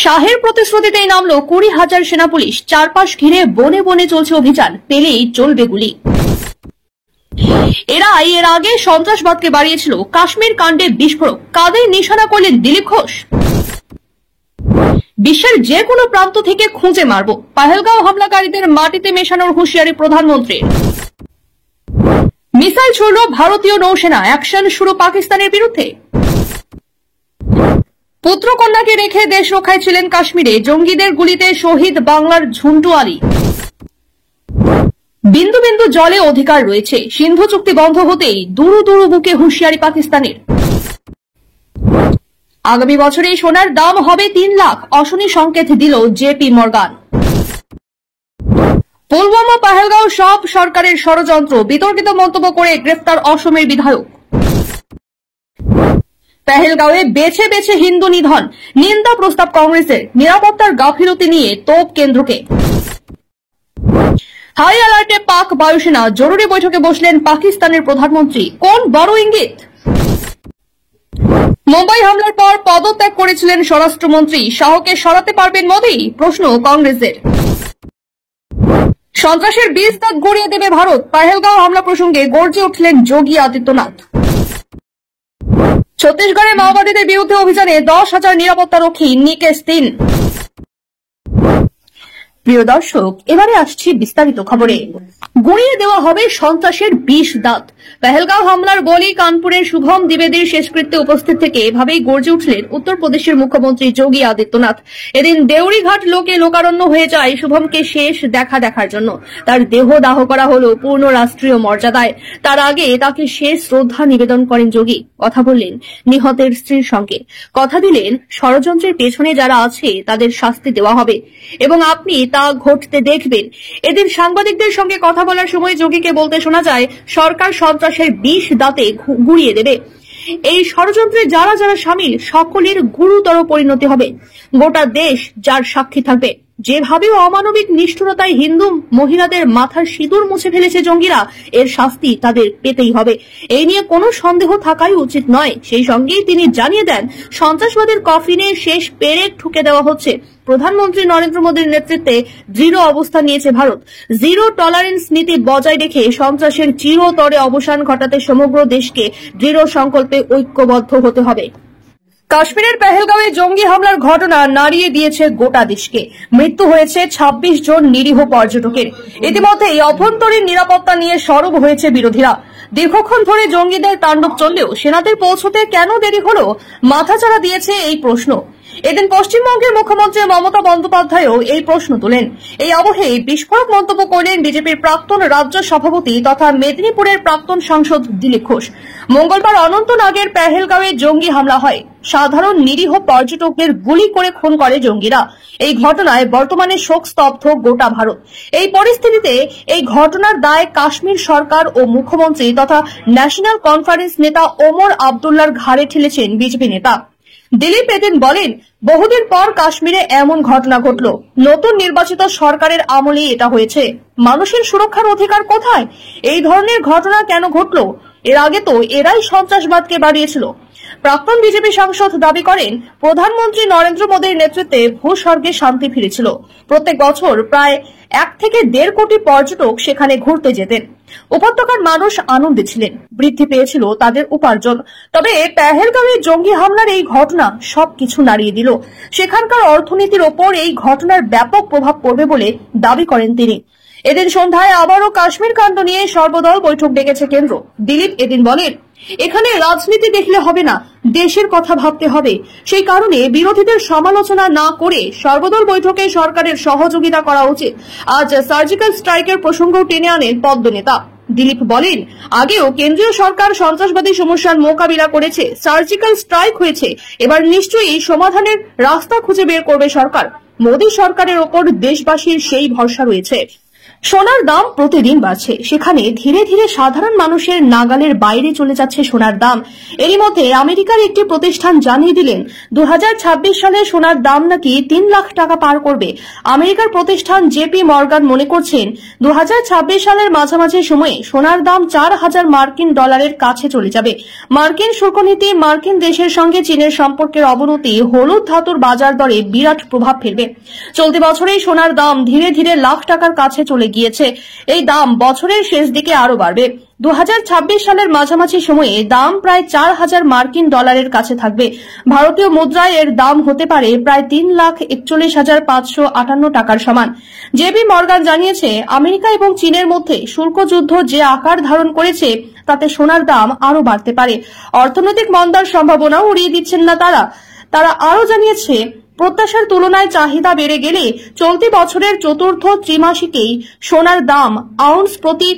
শাহের প্রতিশ্রুতিতেই নামলো 20,000 সেনা পুলিশ। চারপাশ ঘিরে বনে বনে চলছে অভিযান, পেলেই চলবে গুলি। এরাই এর আগে সন্ত্রাসবাদকে বাড়িয়েছিল। কাশ্মীর কাণ্ডে বিস্ফোরক, কাদের নিশানা করলেন দিলীপ ঘোষ। বিশ্বের যে কোনো প্রান্ত থেকে খুঁজে মারব, পাহেলগাঁও হামলাকারীদের মাটিতে মেশানোর হুঁশিয়ারি প্রধানমন্ত্রীর। মিসাইল ছুড়ল ভারতীয় নৌসেনা, অ্যাকশন শুরু পাকিস্তানের বিরুদ্ধে। পুত্র কন্যাকে রেখে দেশ রক্ষায় ছিলেন কাশ্মীরে, জঙ্গিদের গুলিতে শহীদ বাংলার ঝুন্টু আলী। বিন্দু বিন্দু জলে অধিকার রয়েছে, সিন্ধু চুক্তি বন্ধ হতেই দুরু দুরু বুকে হুঁশিয়ারি পাকিস্তানের। আগামী বছরে সোনার দাম হবে 3 লাখ, অশনি সংকেত দিল জেপি মর্গান। পুলওয়ামা পাহেলগাঁও সব সরকারের ষড়যন্ত্র, বিতর্কিত মন্তব্য করে গ্রেফতার অসমের বিধায়ক। পেহেলগাঁওয়ে বেছে বেছে হিন্দু নিধন, নিন্দা প্রস্তাব কংগ্রেসের। নিরাপত্তার গাফিলতি নিয়ে তোপ কেন্দ্রকে। হাই অ্যালার্টে পাক বায়ুসেনা, জরুরি বৈঠকে বসলেন পাকিস্তানের প্রধানমন্ত্রী। কোন বড় ইঙ্গিত? মুম্বাই হামলার পর পদত্যাগ করেছিলেন স্বরাষ্ট্রমন্ত্রী, শাহকে সরাতে পারবেন মোদী? প্রশ্ন কংগ্রেসের। সন্ত্রাসের বীজ দাগ গড়িয়ে দেবে ভারত, পেহেলগাঁও হামলা প্রসঙ্গে গর্জে উঠলেন যোগী আদিত্যনাথ। ছত্তিশগড়ে মাওবাদীদের বিরুদ্ধে অভিযানে 10,000 নিরাপত্তারক্ষী, নিকেশ 3। প্রিয় দর্শক, এবারে আসছি বিস্তারিত খবরে। গুঁড়িয়ে দেওয়া হবে সন্ত্রাসের বিষ দাঁত। পেহেলগাঁও হামলার বলি কানপুরের শুভম দ্বিবেদীর শেষকৃত্যে উপস্থিত থেকে এভাবেই গর্জে উঠলেন উত্তরপ্রদেশের মুখ্যমন্ত্রী যোগী আদিত্যনাথ। এদিন দেউরিঘাট লোকে লোকারণ্য হয়ে যায় শুভমকে শেষ দেখার জন্য। তার দেহ দাহ করা হলো পূর্ণ রাষ্ট্রীয় মর্যাদায়। তার আগে তাকে শেষ শ্রদ্ধা নিবেদন করেন যোগী। কথা বললেন নিহতের স্ত্রীর সঙ্গে, কথা দিলেন ষড়যন্ত্রের পেছনে যারা আছে তাদের শাস্তি দেওয়া হবে এবং আপনি তা ঘটতে দেখবেন। এদিন সাংবাদিকদের সঙ্গে কথা বলার সময় যোগীকে বলতে শোনা যায়, সরকার সন্ত্রাসের বিষ দাঁতে গুঁড়িয়ে দেবে। এই ষড়যন্ত্রে যারা যারা সামিল সকলের গুরুতর পরিণতি হবে। গোটা দেশ যার সাক্ষী থাকবে। যেভাবে অমানবিক নিষ্ঠুরতায় হিন্দু মহিলাদের মাথার সিঁদুর মুছে ফেলেছে জঙ্গিরা, এর শাস্তি তাদের পেতেই হবে। এই নিয়ে কোনো সন্দেহ থাকাই উচিত নয়। সেই সঙ্গেই তিনি জানিয়ে দেন, সন্ত্রাসবাদের কফিনে শেষ পেরেক ঠুকে দেওয়া হচ্ছে। প্রধানমন্ত্রী নরেন্দ্র মোদীর নেতৃত্বে দৃঢ় অবস্থান নিয়েছে ভারত। জিরো টলারেন্স নীতি বজায় রেখে সন্ত্রাসের চিরতরে অবসান ঘটাতে সমগ্র দেশকে দৃঢ় সংকল্পে ঐক্যবদ্ধ হতে হবে। কাশ্মীরের পেহেলগাঁওয়ে জঙ্গি হামলার ঘটনা নাড়িয়ে দিয়েছে গোটা দেশকে। মৃত্যু হয়েছে 26 জন নিরীহ পর্যটকের। ইতিমধ্যেই অভ্যন্তরীণ নিরাপত্তা নিয়ে সরব হয়েছে বিরোধীরা। দীর্ঘক্ষণ ধরে জঙ্গিদের তাণ্ডব চললেও সেনাদের পৌঁছতে কেন দেরি হলো, মাথাচাড়া দিয়েছে এই প্রশ্ন। এদিন পশ্চিমবঙ্গের মুখ্যমন্ত্রী মমতা বন্দ্যোপাধ্যায়ও এই প্রশ্ন তোলেন। এই আবহে বিস্ফোরক মন্তব্য করলেন বিজেপির প্রাক্তন রাজ্য সভাপতি তথা মেদিনীপুরের প্রাক্তন সাংসদ দিলীপ ঘোষ। মঙ্গলবার অনন্তনাগের পেহেলগাঁওয়ে জঙ্গি হামলা হয়। সাধারণ নিরীহ পর্যটকদের গুলি করে খুন করে জঙ্গিরা। এই ঘটনায় বর্তমানে শোকস্তব্ধ গোটা ভারত। এই পরিস্থিতিতে এই ঘটনার দায় কাশ্মীর সরকার ও মুখ্যমন্ত্রী তথা ন্যাশনাল কনফারেন্স নেতা ওমর আব্দুল্লাহর ঘাড়ে ঠেলেছেন বিজেপি নেতা। দিলীপ এদিন বলেন, বহুদিন পর কাশ্মীরে এমন ঘটনা ঘটল। নতুন নির্বাচিত সরকারের আমলেই এটা হয়েছে। মানুষের সুরক্ষার অধিকার কোথায়? এই ধরনের ঘটনা কেন ঘটল? এর আগে তো এরাই সন্ত্রাসবাদকে বাড়িয়েছিল। প্রাক্তন বিজেপি সাংসদ দাবি করেন, প্রধানমন্ত্রী নরেন্দ্র মোদীর নেতৃত্বে ভূস্বর্গে শান্তি ফিরেছিল। প্রত্যেক বছর প্রায় 1 থেকে 1.5 কোটি পর্যটক সেখানে ঘুরতে যেতেন। উপত্যকার মানুষ আনন্দে ছিলেন, বৃদ্ধি পেয়েছিল তাদের উপার্জন। তবে পেহেলগাঁওয়ে জঙ্গি হামলার এই ঘটনা সবকিছু নাড়িয়ে দিল। সেখানকার অর্থনীতির ওপর এই ঘটনার ব্যাপক প্রভাব পড়বে বলে দাবি করেন তিনি। এদিন সন্ধ্যায় আবারও কাশ্মীর কাণ্ড নিয়ে সর্বদল বৈঠক ডেকেছে কেন্দ্র। দিলীপ এদিন বলেন, এখানে রাজনীতি দেখলে হবে না, দেশের কথা ভাবতে হবে। সেই কারণে বিরোধীদের সমালোচনা না করে সর্বদল বৈঠকে সরকারের সহযোগিতা করা উচিত। আজ সার্জিক্যাল স্ট্রাইকের প্রসঙ্গ টেনে আনেন পদ্ম নেতা। দিলীপ বলেন, আগেও কেন্দ্রীয় সরকার সন্ত্রাসবাদী সমস্যার মোকাবিলা করেছে, সার্জিক্যাল স্ট্রাইক হয়েছে। এবার নিশ্চয়ই সমাধানের রাস্তা খুঁজে বের করবে সরকার। মোদী সরকারের ওপর দেশবাসীর সেই ভরসা রয়েছে। সোনার দাম প্রতিদিন বাড়ছে, সেখানে ধীরে ধীরে সাধারণ মানুষের নাগালের বাইরে চলে যাচ্ছে সোনার দাম। এরই মধ্যে আমেরিকার একটি প্রতিষ্ঠান জানিয়ে দিলেন 2026 সালে সোনার দাম নাকি 3 লাখ টাকা পার করবে। আমেরিকার প্রতিষ্ঠান জেপি মর্গান মনে করছেন 2026 সালের মাঝামাঝি সময়ে সোনার দাম 4,000 মার্কিন ডলারের কাছে চলে যাবে। মার্কিন শুল্ক নীতি, মার্কিন দেশের সঙ্গে চীনের সম্পর্কের অবনতি হলুদ ধাতুর বাজার দরে বিরাট প্রভাব ফেলবে। চলতি বছরেই সোনার দাম ধীরে ধীরে লাখ টাকার কাছে চলে গিয়েছে। এই দাম বছরের শেষ দিকে আরো বাড়বে। 2026 সালের মাঝামাঝি সময়ে দাম প্রায় 4,000 মার্কিন ডলারের কাছে থাকবে। ভারতীয় মুদ্রায় এর দাম হতে পারে প্রায় 3,41,558 টাকার সমান। জেপি মর্গান জানিয়েছে, আমেরিকা এবং চীনের মধ্যে শুল্ক যুদ্ধ যে আকার ধারণ করেছে তাতে সোনার দাম আরো বাড়তে পারে। অর্থনৈতিক মন্দার সম্ভাবনাও উড়িয়ে দিচ্ছেন না তারা আরো জানিয়েছে, প্রত্যাশার তুলনায় চাহিদা বেড়ে গেলে চলতি বছরের চতুর্থ ত্রিমাসিকেই সোনার দাম আউন্স প্রতি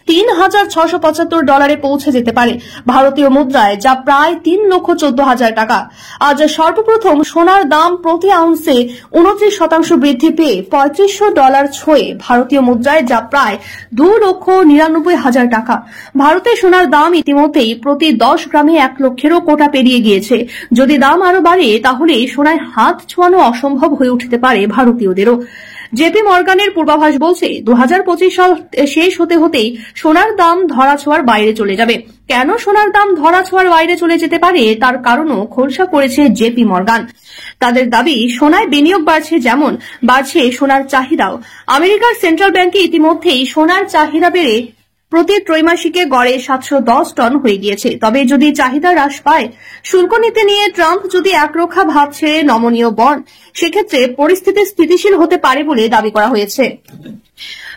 3,675 ডলারে পৌঁছে যেতে পারে ভারতীয় মুদ্রায়, যা প্রায় 3,14,000 টাকা। আজ সর্বপ্রথম সোনার দাম প্রতি আউন্সে 29% বৃদ্ধি পেয়ে 3500 ডলার ছুঁয়ে ভারতীয় মুদ্রায়, যা প্রায় 2,99,000 টাকা। ভারতে সোনার দাম ইতিমধ্যেই প্রতি 10 গ্রামে 1 লক্ষেরও কোটা পেরিয়ে গিয়েছে। যদি দাম আরো বাড়ে তাহলে সোনায় হাত ছোঁয়ানো অসম্ভব হয়ে উঠতে পারে ভারতীয়দেরও। জেপি মর্গানের পূর্বাভাস বলছে 2025 সাল শেষ হতে হতেই সোনার দাম ধরাছোঁয়ার বাইরে চলে যাবে। কেন সোনার দাম ধরাছোঁয়ার বাইরে চলে যেতে পারে তার কারণও খোলসা করেছে জেপি মর্গান। তাদের দাবি, সোনায় বিনিয়োগ বাড়ছে, যেমন বাড়ছে সোনার চাহিদাও। আমেরিকার সেন্ট্রাল ব্যাংকে ইতিমধ্যেই সোনার চাহিদা বেড়ে প্রতি ত্রৈমাসিকে গড়ে 710 টন হয়ে গিয়েছে। তবে যদি চাহিদা হ্রাস পায়, শুল্ক নীতি নিয়ে ট্রাম্প যদি একরোখা ভাব ছেড়ে নমনীয় বন, সেক্ষেত্রে পরিস্থিতি স্থিতিশীল হতে পারে বলে দাবি করা হয়েছে।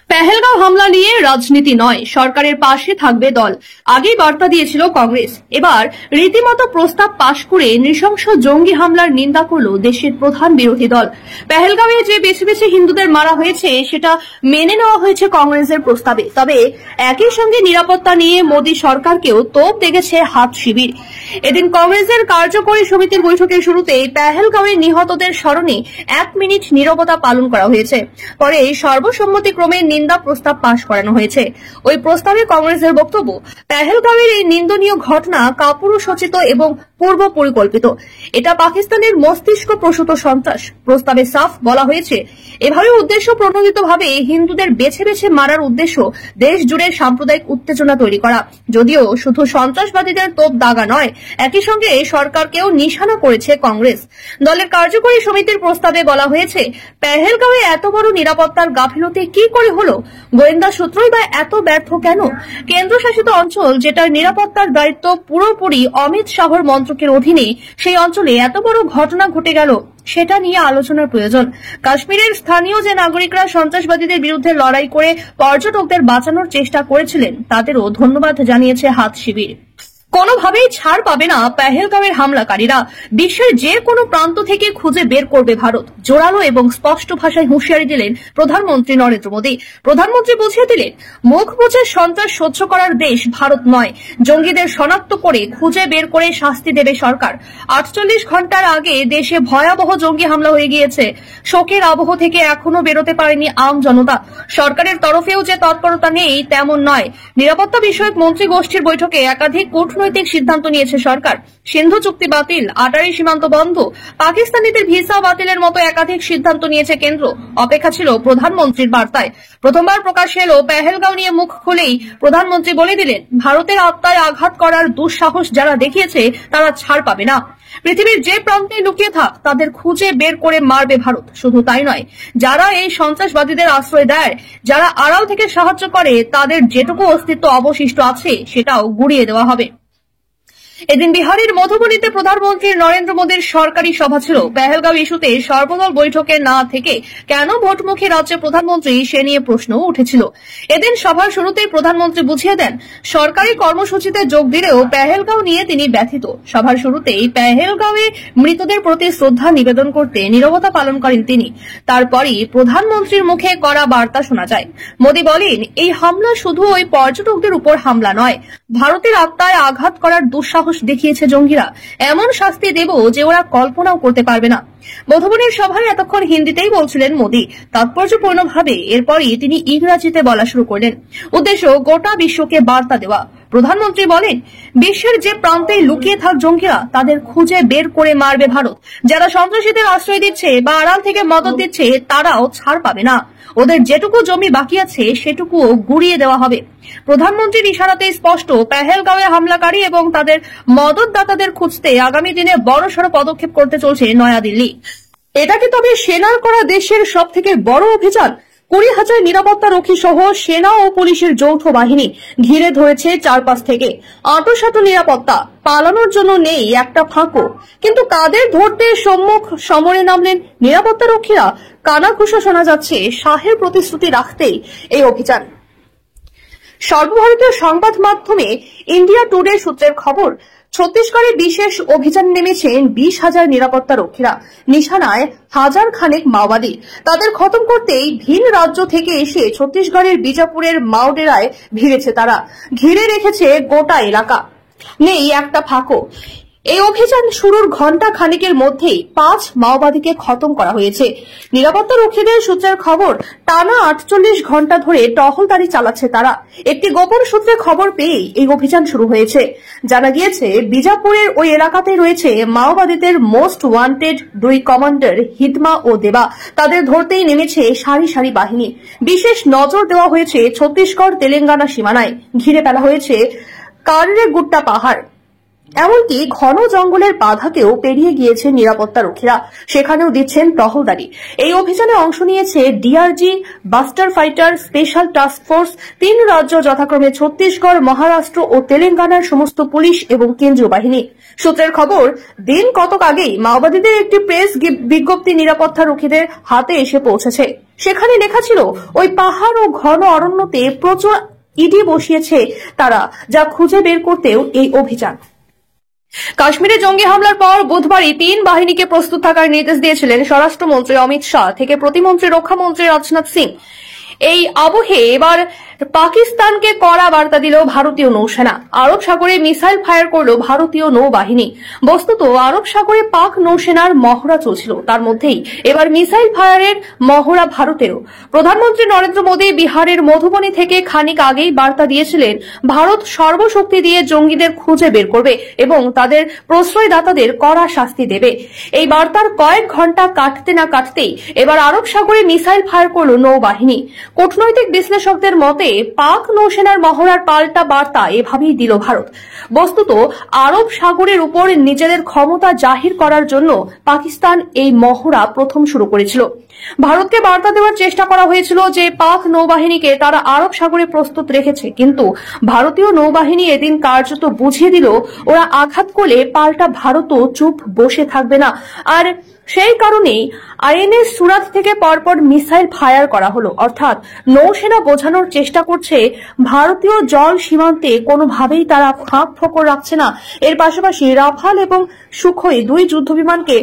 পেহেলগাঁও হামলা নিয়ে রাজনীতি নয়, সরকারের পাশে থাকবে দল, আগেই বার্তা দিয়েছিল কংগ্রেস। এবার রীতিমতো প্রস্তাব পাশ করে নৃশংস জঙ্গি হামলার নিন্দা করল দেশের প্রধান বিরোধী দল। পেহেলগাঁওয়ে যে বেছে বেছে হিন্দুদের মারা হয়েছে সেটা মেনে নেওয়া হয়েছে কংগ্রেসের প্রস্তাবে। তবে একই সঙ্গে নিরাপত্তা নিয়ে মোদী সরকারকেও তোপ দেখেছে হাত শিবির। এদিন কংগ্রেসের কার্যকরী সমিতির বৈঠকের শুরুতেই পেহেলগাঁওয়ে নিহতদের স্মরণে 1 মিনিট নীরবতা পালন করা হয়েছে। পরে সর্বসম্মতিক্রমে নিন্দা প্রস্তাব পাশ করানো হয়েছে। ওই প্রস্তাবে কংগ্রেসের বক্তব্য, পেহেলগাঁওয়ের এই নিন্দনীয় ঘটনা কাপুরুষোচিত এবং পূর্ব পরিকল্পিত। এটা পাকিস্তানের মস্তিষ্ক প্রসূত সন্ত্রাস। প্রস্তাবে সাফ বলা হয়েছে, এভাবে উদ্দেশ্য প্রণোদিতভাবে হিন্দুদের বেছে বেছে মারার উদ্দেশ্য দেশ জুড়ে সাম্প্রদায়িক উত্তেজনা তৈরি করা। যদিও শুধু সন্ত্রাসবাদীদের তোপ দাগা নয়, একই সঙ্গে সরকারকেও নিশানা করেছে কংগ্রেস। দলের কার্যকরী সমিতির প্রস্তাবে বলা হয়েছে, পেহেলগাঁওয়ে এত বড় নিরাপত্তার গাফিলতি কি করে হলো? গোয়েন্দা সূত্রই বা এত ব্যর্থ কেন? কেন্দ্রশাসিত অঞ্চল যেটার নিরাপত্তার দায়িত্ব পুরোপুরি অমিত শাহর মন্ত্রকের অধীনে, সেই অঞ্চলে এত বড় ঘটনা ঘটে গেল, সেটা নিয়ে আলোচনার প্রয়োজন। কাশ্মীরের স্থানীয় যে নাগরিকরা সন্ত্রাসবাদীদের বিরুদ্ধে লড়াই করে পর্যটকদের বাঁচানোর চেষ্টা করেছিলেন, তাদেরও ধন্যবাদ জানিয়েছে হাত শিবির। কোনোভাবেই ছাড় পাবে না পেহেলগাঁওয়ের হামলাকারীরা। বিশ্বের যে কোনো প্রান্ত থেকে খুঁজে বের করবে ভারত। জোরালো এবং স্পষ্ট ভাষায় হুঁশিয়ারি দিলেন প্রধানমন্ত্রী নরেন্দ্র মোদী। প্রধানমন্ত্রী বুঝিয়ে দিলেন, মুখ বুঝে সন্ত্রাস সহ্য করার দেশ ভারত নয়। জঙ্গিদের শনাক্ত করে খুঁজে বের করে শাস্তি দেবে সরকার। 48 ঘন্টার আগে দেশে ভয়াবহ জঙ্গি হামলা হয়ে গিয়েছে। শোকের আবহ থেকে এখনো বেরোতে পারেনি আম জনতা। সরকারের তরফেও যে তৎপরতা নেই তেমন নয়। নিরাপত্তা বিষয়ক মন্ত্রী গোষ্ঠীর বৈঠকে একাধিক কূটনৈতিক সিদ্ধান্ত নিয়েছে সরকার। সিন্ধু চুক্তি বাতিল, আটারি সীমান্ত বন্ধ, পাকিস্তানিদের ভিসা বাতিলের মতো একাধিক সিদ্ধান্ত নিয়েছে কেন্দ্র। অপেক্ষা ছিল প্রধানমন্ত্রীর বার্তায়। প্রথমবার প্রকাশ্যে এলো পেহেলগাঁও নিয়ে মুখ খুলেই প্রধানমন্ত্রী বলে দিলেন, ভারতের আত্মায় আঘাত করার দুঃসাহস যারা দেখিয়েছে তারা ছাড় পাবে না। পৃথিবীর যে প্রান্তে লুকিয়ে থাক তাদের খুঁজে বের করে মারবে ভারত। শুধু তাই নয়, যারা এই সন্ত্রাসবাদীদের আশ্রয় দেয়, যারা আড়াল থেকে সাহায্য করে, তাদের যেটুকু অস্তিত্ব অবশিষ্ট আছে সেটাও গুড়িয়ে দেওয়া হবে। এদিন বিহারের মধুবনীতে প্রধানমন্ত্রী নরেন্দ্র মোদীর সরকারি সভা ছিল। পেহেলগাঁও ইস্যুতে সর্বদল বৈঠকে না থেকে কেন ভোটমুখী রাজ্যে প্রধানমন্ত্রী, সে নিয়ে প্রশ্নও উঠেছিল। এদিন সভার শুরুতেই প্রধানমন্ত্রী বুঝিয়ে দেন, সরকারি কর্মসূচিতে যোগ দিলেও পেহেলগাঁও নিয়ে তিনি ব্যথিত। সভার শুরুতেই পেহেলগাঁওয়ে মৃতদের প্রতি শ্রদ্ধা নিবেদন করতে নীরবতা পালন করেন তিনি। তারপরই প্রধানমন্ত্রীর মুখে কড়া বার্তা শোনা যায়। মোদী বলেন, এই হামলা শুধু ওই পর্যটকদের উপর হামলা নয়, ভারতের আত্মায় আঘাত করার দুঃসাহস সাহস দেখিয়েছে জঙ্গিরা, এমন শাস্তি দেব যে ওরা কল্পনাও করতে পারবে না। মধুবনের সভায় এতক্ষণ হিন্দিতেই বলছিলেন মোদী, তাৎপর্যপূর্ণভাবে। এরপরই তিনি ইংরাজিতে বলা শুরু করলেন। উদ্দেশ্য গোটা বিশ্বকে বার্তা দেওয়া। প্রধানমন্ত্রী বলেন, বিশ্বের যে প্রান্তে লুকিয়ে থাক জঙ্গিরা, তাদের খুঁজে বের করে মারবে ভারত। যারা সন্ত্রাসীদের আশ্রয় দিচ্ছে বা আড়াল থেকে মদত দিচ্ছে, তারাও ছাড় পাবে না। ওদের যেটুকু জমি বাকি আছে সেটুকুও গুড়িয়ে দেওয়া হবে। প্রধানমন্ত্রীর ইশারাতে স্পষ্ট, পেহেলগাঁওয়ে হামলাকারী এবং তাদের মদতদাতাদের খুঁজতে আগামী দিনে বড়সড় পদক্ষেপ করতে চলছে নয়াদিল্লি। এটা কি তবে সেনার করা দেশের সব থেকে বড় অভিযান? 20,000 নিরাপত্তা রক্ষী সহ সেনা ও পুলিশের যৌথ বাহিনী ঘিরে ধরেছে চারপাশ থেকে। আঁটোসাঁটো নিরাপত্তা, পালানোর জন্য নেই একটা ফাঁকও। কিন্তু কাদের ধরতে সম্মুখ সমরে নামলেন নিরাপত্তা রক্ষীরা? কানাঘুষো শোনা যাচ্ছে শাহের প্রতিশ্রুতি রাখতেই এই অভিযান। সর্বভারতীয় সংবাদ মাধ্যমে ইন্ডিয়া টুডে সূত্রের খবর, ছত্তিশগড়ে বিশেষ অভিযান নেমেছেন 20,000 নিরাপত্তা রক্ষীরা। নিশানায় হাজার খানেক মাওবাদী। তাদের খতম করতেই ভিন রাজ্য থেকে এসে ছত্তিশগড়ের বিজাপুরের মাওডেরায় ভিড়েছে তারা। ঘিরে রেখেছে গোটা এলাকা, নেই একটা ফাঁকও। এই অভিযান শুরুর ঘণ্টা খানেকের মধ্যেই 5 মাওবাদীকে খতম করা হয়েছে। নিরাপত্তা রক্ষীদের সূত্রের খবর, টানা 48 ঘণ্টা ধরে টহলদারি চালাচ্ছে তারা। একটি গোপন সূত্রে খবর পেয়েই এই অভিযান শুরু হয়েছে। জানা গিয়েছে, বিজাপুরের ওই এলাকাতে রয়েছে মাওবাদীদের মোস্ট ওয়ান্টেড 2 কমান্ডার হিদমা ও দেবা। তাদের ধরতেই নেমেছে সারি সারি বাহিনী। বিশেষ নজর দেওয়া হয়েছে ছত্তিশগড় তেলেঙ্গানা সীমানায়। ঘিরে ফেলা হয়েছে কাররেগুট্টা পাহাড়। এমনকি ঘন জঙ্গলের বাধাকেও পেরিয়ে গিয়েছে নিরাপত্তা রক্ষীরা, সেখানেও দিচ্ছেন টহলদারি। এই অভিযানে অংশ নিয়েছে DRG, buster fighter, special task force, 3 রাজ্য যথাক্রমে ছত্তিশগড়, মহারাষ্ট্র ও তেলেঙ্গানার সমস্ত পুলিশ এবং কেন্দ্রীয় বাহিনী। সূত্রের খবর, দিন কতক আগেই মাওবাদীদের একটি প্রেস বিজ্ঞপ্তি নিরাপত্তা রক্ষীদের হাতে এসে পৌঁছেছে। সেখানে লেখা ছিল, ওই পাহাড় ও ঘন অরণ্যতে প্রচুর ইডি বসিয়েছে তারা, যা খুঁজে বের করতেও এই অভিযান। কাশ্মীরে জঙ্গি হামলার পর বুধবারই 3 বাহিনীকে প্রস্তুত থাকার নির্দেশ দিয়েছিলেন স্বরাষ্ট্রমন্ত্রী অমিত শাহ থেকে প্রতিমন্ত্রী রক্ষামন্ত্রী রাজনাথ সিং। এই আবহে এবার পাকিস্তানকে কড়া বার্তা দিল ভারতীয় নৌসেনা। আরব সাগরে মিসাইল ফায়ার করল ভারতীয় নৌবাহিনী। বস্তুত আরব সাগরে পাক নৌসেনার মহড়া চলছিল, তার মধ্যেই এবার মিসাইল ফায়ারের মহড়া ভারতেরও। প্রধানমন্ত্রী নরেন্দ্র মোদী বিহারের মধুবনী থেকে খানিক আগেই বার্তা দিয়েছিলেন, ভারত সর্বশক্তি দিয়ে জঙ্গিদের খুঁজে বের করবে এবং তাদের প্রশ্রয়দাতাদের কড়া শাস্তি দেবে। এই বার্তার কয়েক ঘণ্টা কাটতে না কাটতেই এবার আরব সাগরে মিসাইল ফায়ার করল নৌবাহিনী। কূটনৈতিক বিশ্লেষকদের মতে, পাক নৌসেনার মহড়ার পাল্টা বার্তা এভাবেই দিল ভারত। বস্তুত আরব সাগরের উপর নিজেদের ক্ষমতা জাহির করার জন্য পাকিস্তান এই মহড়া প্রথম শুরু করেছিল। ভারতকে বার্তা দেওয়ার চেষ্টা করা হয়েছিল যে পাক নৌবাহিনীকে তারা আরব সাগরে প্রস্তুত রেখেছে, কিন্তু ভারতীয় নৌবাহিনী এদিন কার্যত বুঝিয়ে দিল, ওরা আঘাত করলে পাল্টা ভারতও চুপ বসে থাকবে না। আর সেই কারণেই আইএনএস সুরাত থেকে পরপর মিসাইল ফায়ার করা হলো। অর্থাৎ নৌসেনা বোঝানোর চেষ্টা করছে, ভারতীয় জল সীমান্তে কোনোভাবেই তারা ফাঁক ফোকর রাখছে না। এর পাশাপাশি রাফাল এবং সুখোই 2 যুদ্ধবিমানকে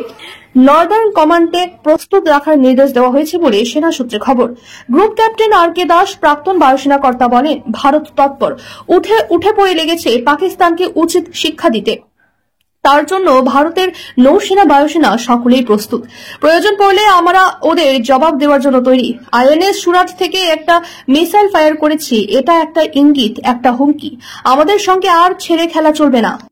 নর্দার্ন কমান্ডে প্রস্তুত রাখার নির্দেশ দেওয়া হয়েছে বলে সেনা সূত্রে খবর। গ্রুপ ক্যাপ্টেন আর.কে দাস, প্রাক্তন বায়ুসেনা কর্তা, বলেন, ভারত তৎপর, উঠে পড়ে লেগেছে পাকিস্তানকে উচিত শিক্ষা দিতে। তার জন্য ভারতের নৌসেনা বায়ুসেনা সকলেই প্রস্তুত। প্রয়োজন পড়লে আমরা ওদের জবাব দেওয়ার জন্য তৈরি। আইএনএস সুরাট থেকে একটা মিসাইল ফায়ার করেছি, এটা একটা ইঙ্গিত, একটা হুমকি। আমাদের সঙ্গে আর ছেড়ে খেলা চলবে না।